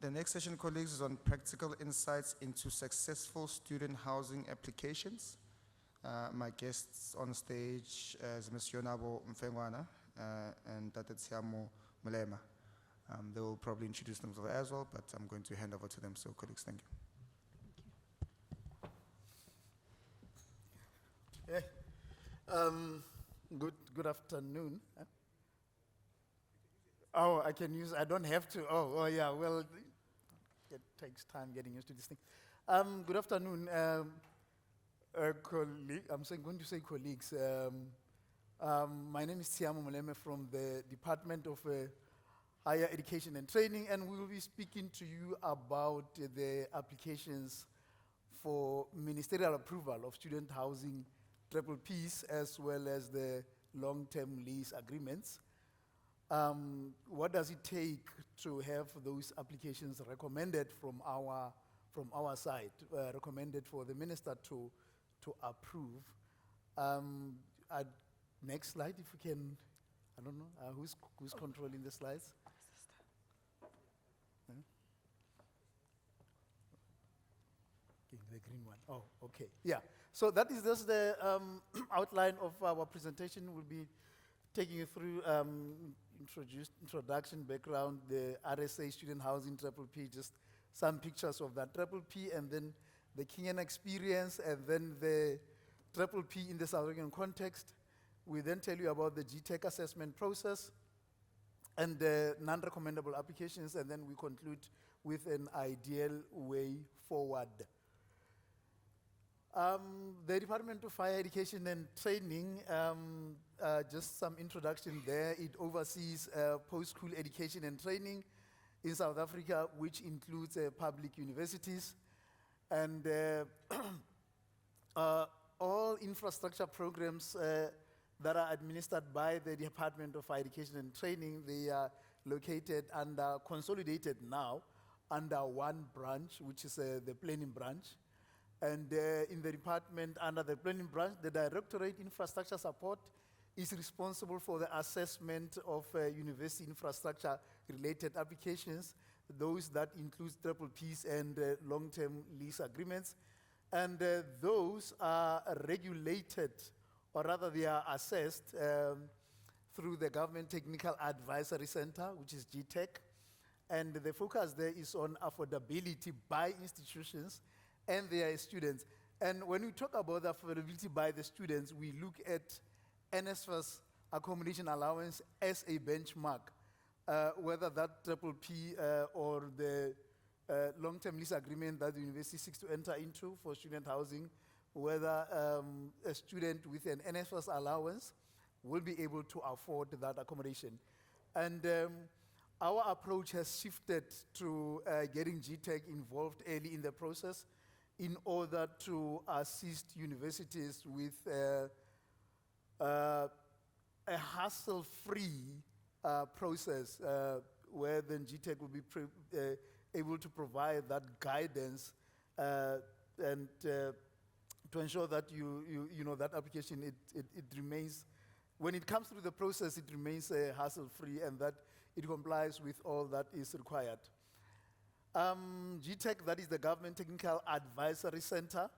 The next session, colleagues, is on practical insights into successful student housing applications. My guests on stage is Ms. Mfengwana and Tshiamo, Moleme. They will probably introduce themselves as well, but I'm going to hand over to them. So, colleagues, thank you. Good afternoon. Oh, I don't have to. Oh, yeah, well, it takes time getting used to this thing. Good afternoon, going to say colleagues. My name is Tshiamo Moleme from the Department of Higher Education and Training, and we will be speaking to you about the applications for ministerial approval of student housing triple Ps as well as the long-term lease agreements. What does it take to have those applications recommended from our side, recommended for the minister to approve? Next slide, if we can. I don't know who's controlling the slides. The green one. Oh, okay. Yeah. So that is just the outline of our presentation. We'll be taking you through introduction, background, the RSA student housing triple P, just some pictures of that triple P, and then the Kenyan experience, and then the triple P in the South African context. We then tell you about the GTEC assessment process and the non-recommendable applications, and then we conclude with an ideal way forward. The Department of Higher Education and Training, just some introduction there. It oversees post-school education and training in South Africa, which includes public universities. And all infrastructure programs that are administered by the Department of Higher Education and Training, they are located under, consolidated now, under one branch, which is the planning branch. And in the department, under the planning branch, the Directorate Infrastructure Support is responsible for the assessment of university infrastructure-related applications, those that include triple Ps and long-term lease agreements. And those are regulated, or rather they are assessed through the Government Technical Advisory Center, which is GTEC. And the focus there is on affordability by institutions and their students. And when we talk about the affordability by the students, we look at NSFAS accommodation allowance as a benchmark, whether that triple P or the long-term lease agreement that the university seeks to enter into for student housing, whether a student with an NSFAS allowance will be able to afford that accommodation. And our approach has shifted to getting GTEC involved early in the process in order to assist universities with a hassle-free process where then GTEC will be able to provide that guidance and to ensure that you know that application it remains, when it comes through the process, it remains hassle-free and that it complies with all that is required. GTEC, that is the Government Technical Advisory Center,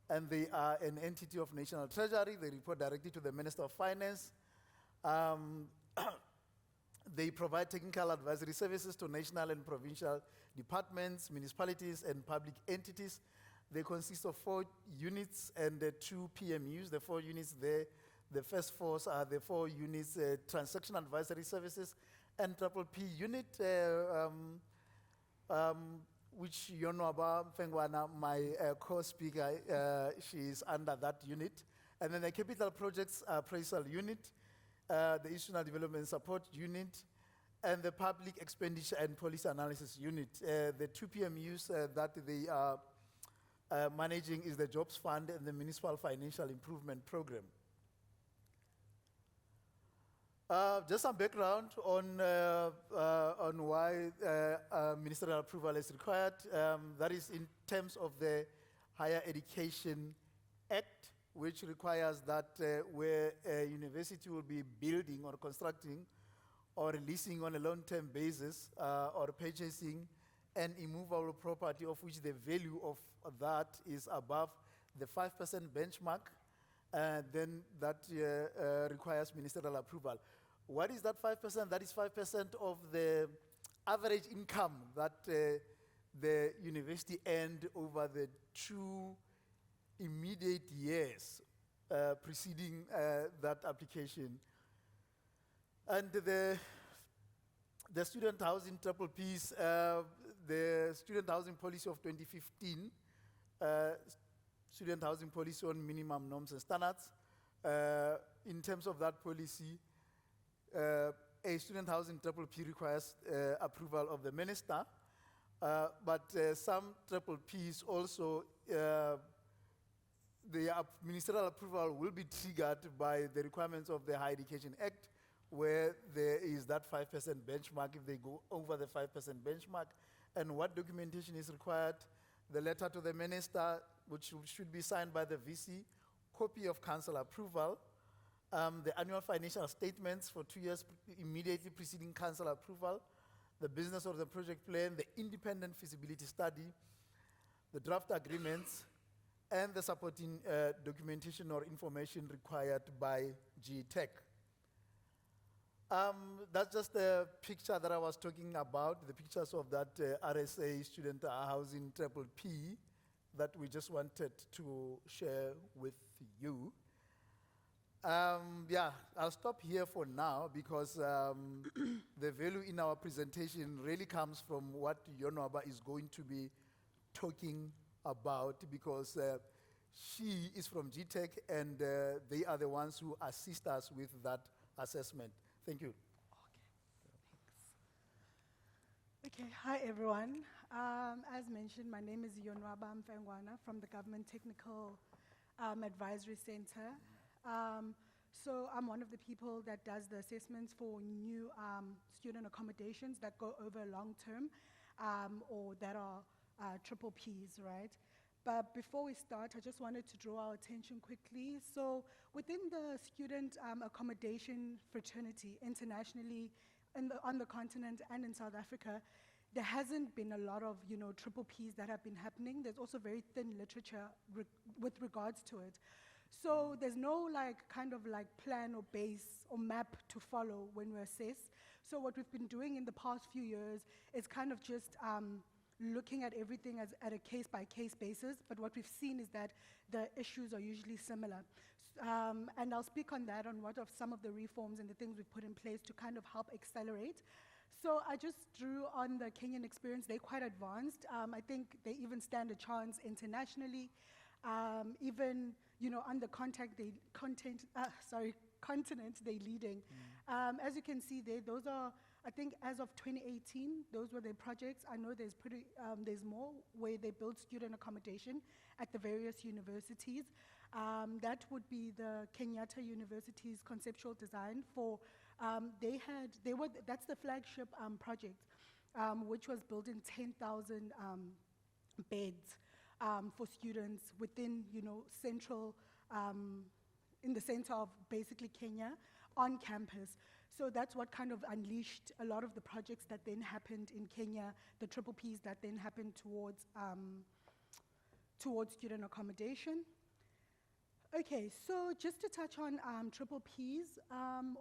and they are an entity of National Treasury. They report directly to the Minister of Finance. They provide technical advisory services to national and provincial departments, municipalities, and public entities. They consist of 4 units and 2 PMUs. The 4 units there, the first 4 are the 4 units, transaction advisory services, and triple P unit, which Yonwaba, Mfengwana, my co-speaker, she is under that unit. And then the capital projects appraisal unit, the institutional development support unit, and the public expenditure and policy analysis unit. The 2 PMUs that they are managing is the Jobs Fund and the Municipal Financial Improvement Program. Just some background on why ministerial approval is required. That is in terms of the Higher Education Act, which requires that where a university will be building or constructing or leasing on a long-term basis or purchasing and immovable property of which the value of that is above the 5% benchmark, then that requires ministerial approval. What is that 5%? That is 5% of the average income that the university earned over the 2 immediate years preceding that application. And the student housing triple Ps, the student housing policy of 2015, student housing policy on minimum norms and standards. In terms of that policy, a student housing triple P requires approval of the minister, but some triple Ps also, the ministerial approval will be triggered by the requirements of the Higher Education Act, where there is that 5% benchmark if they go over the 5% benchmark. And what documentation is required? The letter to the minister, which should be signed by the VC, copy of council approval, the annual financial statements for 2 years immediately preceding council approval, the business of the project plan, the independent feasibility study, the draft agreements, and the supporting documentation or information required by DHET. That's just the picture that I was talking about, the pictures of that RSA student housing triple P that we just wanted to share with you. Yeah, I'll stop here for now because the value in our presentation really comes from what Yonwaba is going to be talking about, because she is from DHET and they are the ones who assist us with that assessment. Thank you. Okay, hi everyone. As mentioned, my name is Yonwaba Mfengwana from the Government Technical Advisory Center. So I'm one of the people that does the assessments for new student accommodations that go over long term or that are triple Ps, right? But before we start, I just wanted to draw our attention quickly. So within the student accommodation fraternity internationally on the continent and in South Africa, there hasn't been a lot of, triple Ps that have been happening. There's also very thin literature with regards to it. So there's no kind of plan or base or map to follow when we assess. So what we've been doing in the past few years is kind of just looking at everything as at a case-by-case basis, but what we've seen is that the issues are usually similar. And I'll speak on that, on what of some of the reforms and the things we've put in place to kind of help accelerate. So I just drew on the Kenyan experience. They're quite advanced. I think they even stand a chance internationally. Even, on the continent, they're leading. As you can see there, those are, I think as of 2018, those were their projects. I know there's more where they build student accommodation at the various universities. That would be the Kenyatta University's conceptual design for, that's the flagship project, which was built in 10,000 beds for students within, central, in the center of basically Kenya on campus. So that's what kind of unleashed a lot of the projects that then happened in Kenya, the triple Ps that then happened towards student accommodation. Okay, so just to touch on triple Ps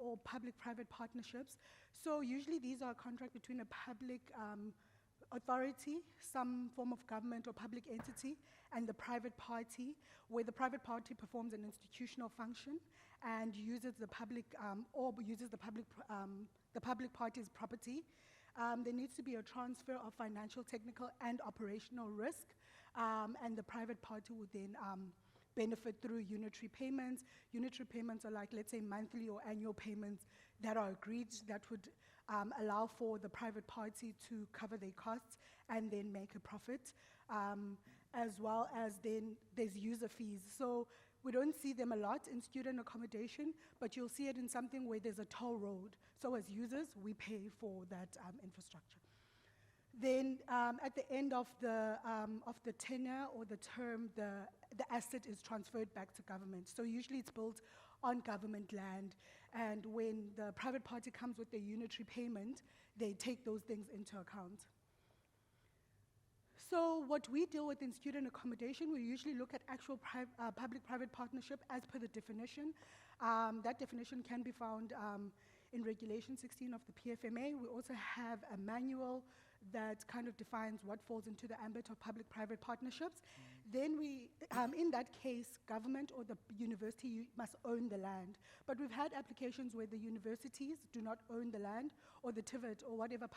or public-private partnerships. So usually these are a contract between a public authority, some form of government or public entity, and the private party, where the private party performs an institutional function and uses the public the public party's property. There needs to be a transfer of financial, technical, and operational risk, and the private party would then benefit through unitary payments. Unitary payments are like, let's say, monthly or annual payments that are agreed that would allow for the private party to cover their costs and then make a profit, as well as then there's user fees. So we don't see them a lot in student accommodation, but you'll see it in something where there's a toll road. So as users, we pay for that infrastructure. Then at the end of the tenure or the term, the asset is transferred back to government. So usually it's built on government land, and when the private party comes with their unitary payment, they take those things into account. So what we deal with in student accommodation, we usually look at actual public-private partnership as per the definition. That definition can be found in Regulation 16 of the PFMA. We also have a manual that kind of defines what falls into the ambit of public-private partnerships. Then we, in that case, government or the university must own the land. But we've had applications where the universities do not own the land, or the TVET or whatever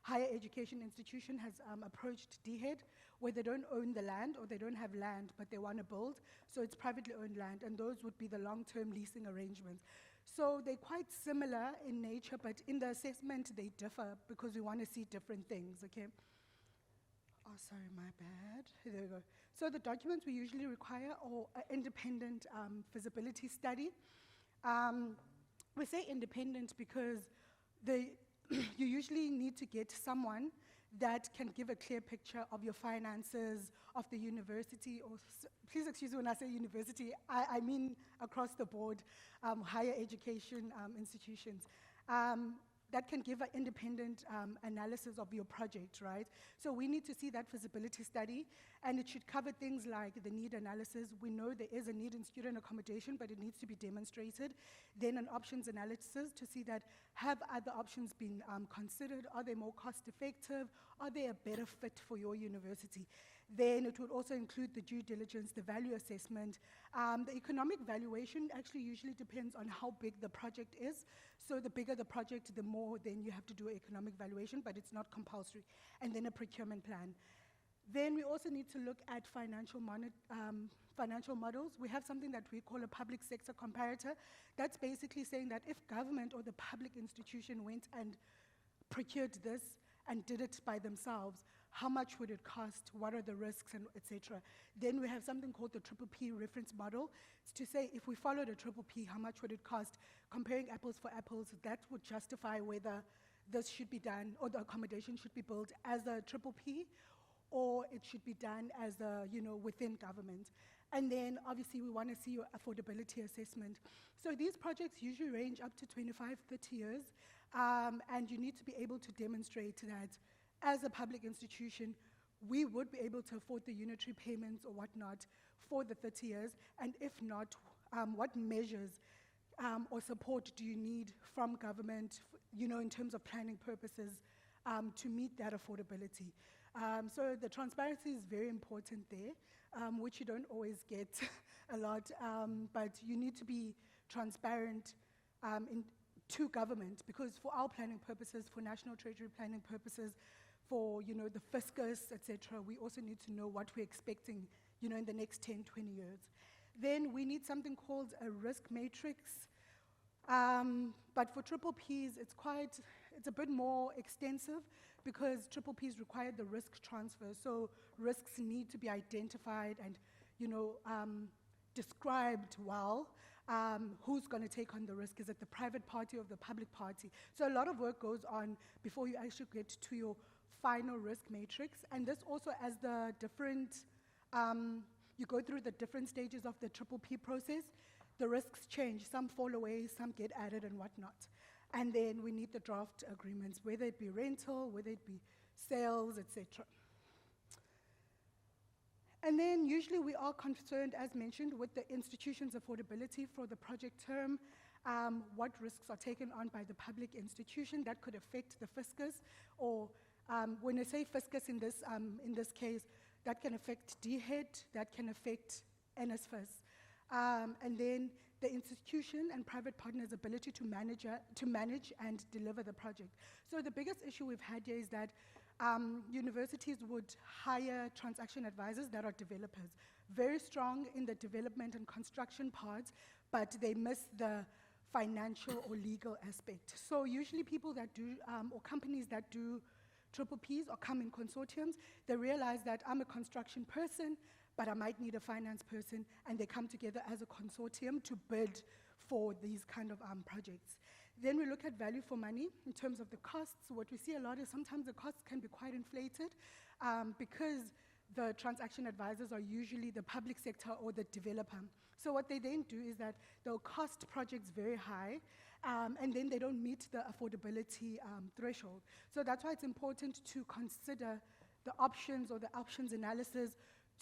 higher education institution has approached DHET, where they don't own the land or they don't have land, but they want to build. So it's privately owned land, and those would be the long-term leasing arrangements. So they're quite similar in nature, but in the assessment they differ because we want to see different things, okay? Oh, sorry, my bad. There we go. So the documents we usually require are an independent feasibility study. We say independent because you usually need to get someone that can give a clear picture of your finances, of the university, or please excuse me when I say university, I mean across the board, higher education institutions. That can give an independent analysis of your project, right? So we need to see that feasibility study, and it should cover things like the need analysis. We know there is a need in student accommodation, but it needs to be demonstrated. Then an options analysis to see that have other options been considered? Are they more cost effective? Are they a better fit for your university? Then it would also include the due diligence, the value assessment. The economic valuation actually usually depends on how big the project is. So the bigger the project, the more then you have to do economic valuation, but it's not compulsory. And then a procurement plan. Then we also need to look at financial models. We have something that we call a public sector comparator. That's basically saying that if government or the public institution went and procured this and did it by themselves, how much would it cost, what are the risks, and et cetera. Then we have something called the PPP reference model. It's to say if we followed a PPP, how much would it cost? Comparing apples for apples, that would justify whether this should be done or the accommodation should be built as a PPP or it should be done as a, within government. And then obviously we want to see your affordability assessment. So these projects usually range up to 25, 30 years, and you need to be able to demonstrate that as a public institution, we would be able to afford the unitary payments or whatnot for the 30 years, and if not, what measures or support do you need from government, in terms of planning purposes, to meet that affordability. So the transparency is very important there, which you don't always get a lot, but you need to be transparent to government, because for our planning purposes, for National Treasury planning purposes, for the fiscus, etc., we also need to know what we're expecting in the next 10, 20 years. Then we need something called a risk matrix. But for PPPs, it's a bit more extensive because PPPs require the risk transfer. So risks need to be identified and described well. Who's going to take on the risk? Is it the private party or the public party? So a lot of work goes on before you actually get to your final risk matrix. And this also, as the different, you go through the different stages of the PPP process, the risks change. Some fall away, some get added and whatnot. And then we need the draft agreements, whether it be rental, whether it be sales, etc. And then usually we are concerned, as mentioned, with the institution's affordability for the project term, what risks are taken on by the public institution that could affect the fiscus, or when I say fiscus in this case, that can affect DHET, that can affect NSFAS. And then the institution and private partners' ability to manage and deliver the project. So the biggest issue we've had here is that universities would hire transaction advisors that are developers, very strong in the development and construction parts, but they miss the financial or legal aspect. So usually people that do, or companies that do PPPs or come in consortiums, they realize that I'm a construction person, but I might need a finance person, and they come together as a consortium to bid for these kind of projects. Then we look at value for money in terms of the costs. What we see a lot is sometimes the costs can be quite inflated because the transaction advisors are usually the public sector or the developer. So what they then do is that they'll cost projects very high, and then they don't meet the affordability threshold. So that's why it's important to consider the options or the options analysis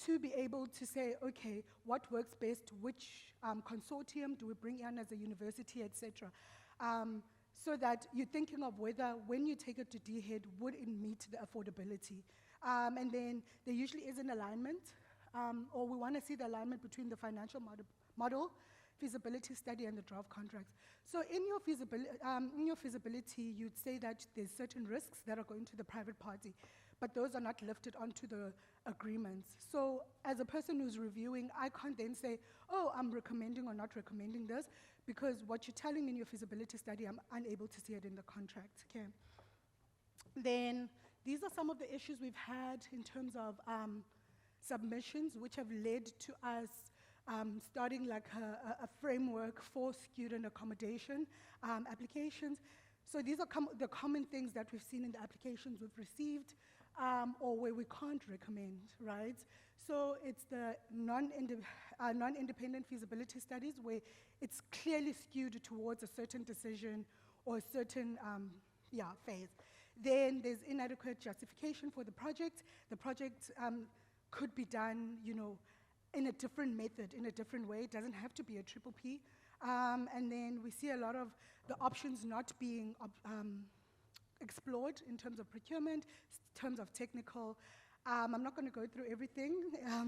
to be able to say, okay, what works best, which consortium do we bring in as a university, etc. So that you're thinking of whether, when you take it to DHET, would it meet the affordability? And then there usually is an alignment, or we want to see the alignment between the financial model, feasibility study, and the draft contracts. So in your feasibility, you'd say that there's certain risks that are going to the private party, but those are not lifted onto the agreements. So as a person who's reviewing, I can't then say, oh, I'm recommending or not recommending this, because what you're telling me in your feasibility study, I'm unable to see it in the contract, okay? Then these are some of the issues we've had in terms of submissions, which have led to us starting like a framework for student accommodation applications. So these are the common things that we've seen in the applications we've received, or where we can't recommend, right? So it's the non-independent feasibility studies where it's clearly skewed towards a certain decision or a certain phase. Then there's inadequate justification for the project. The project could be done, in a different method, in a different way. It doesn't have to be a triple P. And then we see a lot of the options not being explored in terms of procurement, in terms of technical. I'm not going to go through everything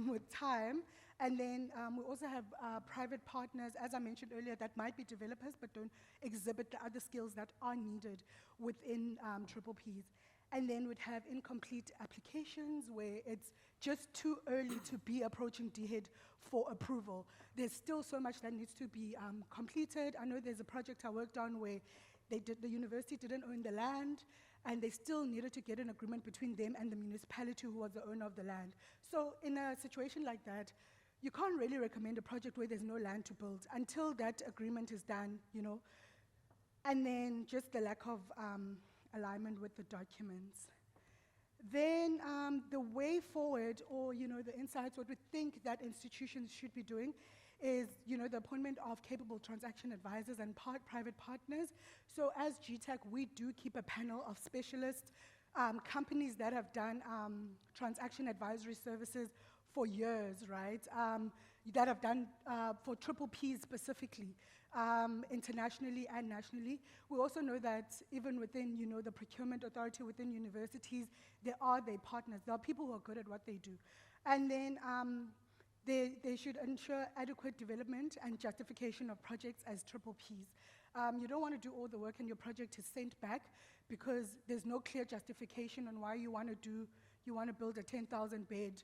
with time. And then we also have private partners, as I mentioned earlier, that might be developers but don't exhibit the other skills that are needed within triple Ps. And then we'd have incomplete applications where it's just too early to be approaching DHET for approval. There's still so much that needs to be completed. I know there's a project I worked on where the university didn't own the land, and they still needed to get an agreement between them and the municipality who was the owner of the land. So in a situation like that, you can't really recommend a project where there's no land to build until that agreement is done, And then just the lack of alignment with the documents. Then the way forward, or the insights, what we think that institutions should be doing is, the appointment of capable transaction advisors and private partners. So as GTAC, we do keep a panel of specialists, companies that have done transaction advisory services for years, right? That have done for triple Ps specifically, internationally and nationally. We also know that even within, the procurement authority within universities, there are their partners. There are people who are good at what they do. And then they should ensure adequate development and justification of projects as triple Ps. You don't want to do all the work and your project is sent back because there's no clear justification on why you want to build a 10,000 bed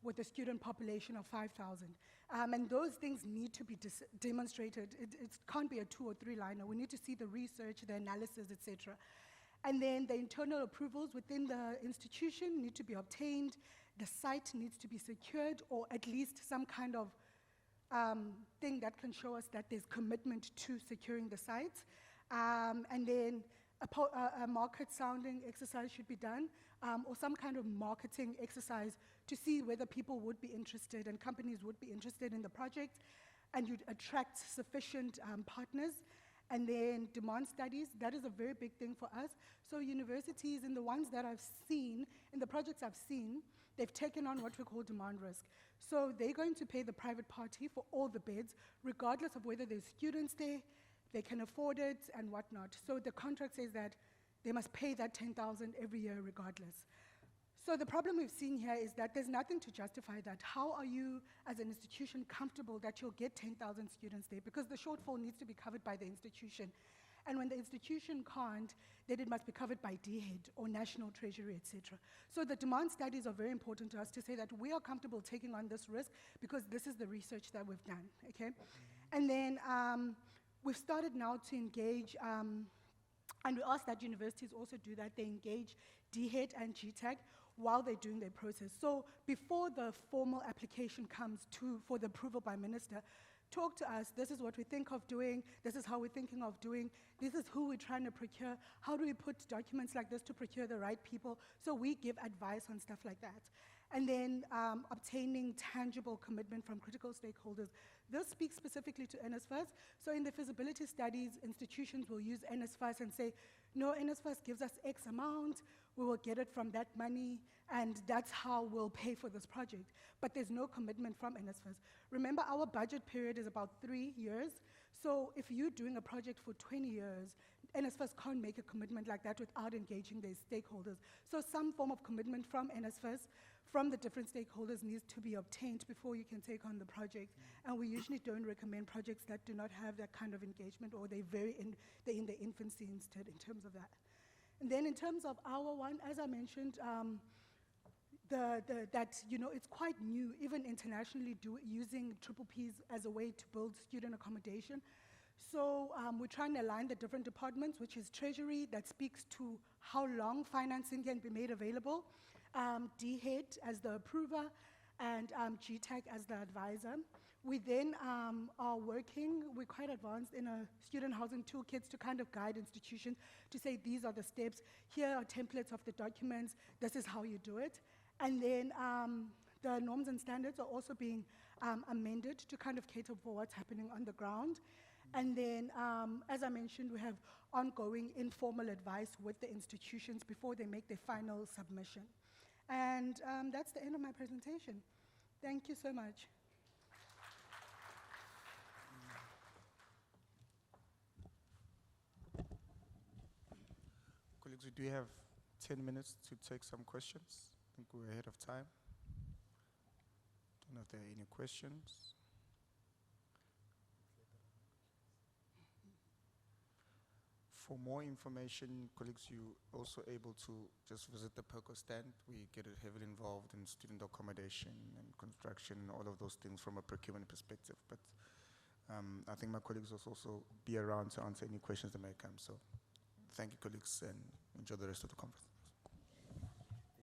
with a student population of 5,000. And those things need to be demonstrated. It can't be a 2 or 3 liner. We need to see the research, the analysis, etc. And then the internal approvals within the institution need to be obtained. The site needs to be secured, or at least some kind of thing that can show us that there's commitment to securing the site. And then a market sounding exercise should be done, or some kind of marketing exercise to see whether people would be interested and companies would be interested in the project, and you'd attract sufficient partners. And then demand studies, that is a very big thing for us. So universities, in the ones that I've seen, in the projects I've seen, they've taken on what we call demand risk. So they're going to pay the private party for all the beds, regardless of whether there's students there, they can afford it, and whatnot. So the contract says that they must pay that 10,000 every year regardless. So the problem we've seen here is that there's nothing to justify that. How are you, as an institution, comfortable that you'll get 10,000 students there? Because the shortfall needs to be covered by the institution. And when the institution can't, then it must be covered by DHET or National Treasury, etc. So the demand studies are very important to us to say that we are comfortable taking on this risk because this is the research that we've done, okay? And then we've started now to engage, and we ask that universities also do that. They engage DHET and GTAC while they're doing their process. So before the formal application comes for the approval by minister, talk to us. This is what we think of doing. This is how we're thinking of doing. This is who we're trying to procure. How do we put documents like this to procure the right people? So we give advice on stuff like that. And then obtaining tangible commitment from critical stakeholders. This speaks specifically to NSFAS. So in the feasibility studies, institutions will use NSFAS and say, no, NSFAS gives us X amount, we will get it from that money, and that's how we'll pay for this project. But there's no commitment from NSFAS. Remember, our budget period is about 3 years, so if you're doing a project for 20 years, NSFAS can't make a commitment like that without engaging their stakeholders. So some form of commitment from NSFAS, from the different stakeholders, needs to be obtained before you can take on the project. And we usually don't recommend projects that do not have that kind of engagement, or they're in their infancy instead in terms of that. And then in terms of our one, as I mentioned, it's quite new, even internationally, using triple Ps as a way to build student accommodation. So we're trying to align the different departments, which is Treasury, that speaks to how long financing can be made available, DHET as the approver, and GTAC as the advisor. We then are working, we're quite advanced in a student housing toolkits to kind of guide institutions to say these are the steps, here are templates of the documents, this is how you do it. And then the norms and standards are also being amended to kind of cater for what's happening on the ground. And then, as I mentioned, we have ongoing informal advice with the institutions before they make their final submission. And that's the end of my presentation. Thank you so much. Colleagues, we do have 10 minutes to take some questions. I think we're ahead of time. Don't know if there are any questions. For more information, colleagues, you're also able to just visit the PERCO stand. We get heavily involved in student accommodation and construction, all of those things from a procurement perspective. But I think my colleagues will also be around to answer any questions that may come. So thank you, colleagues, and enjoy the rest of the conference.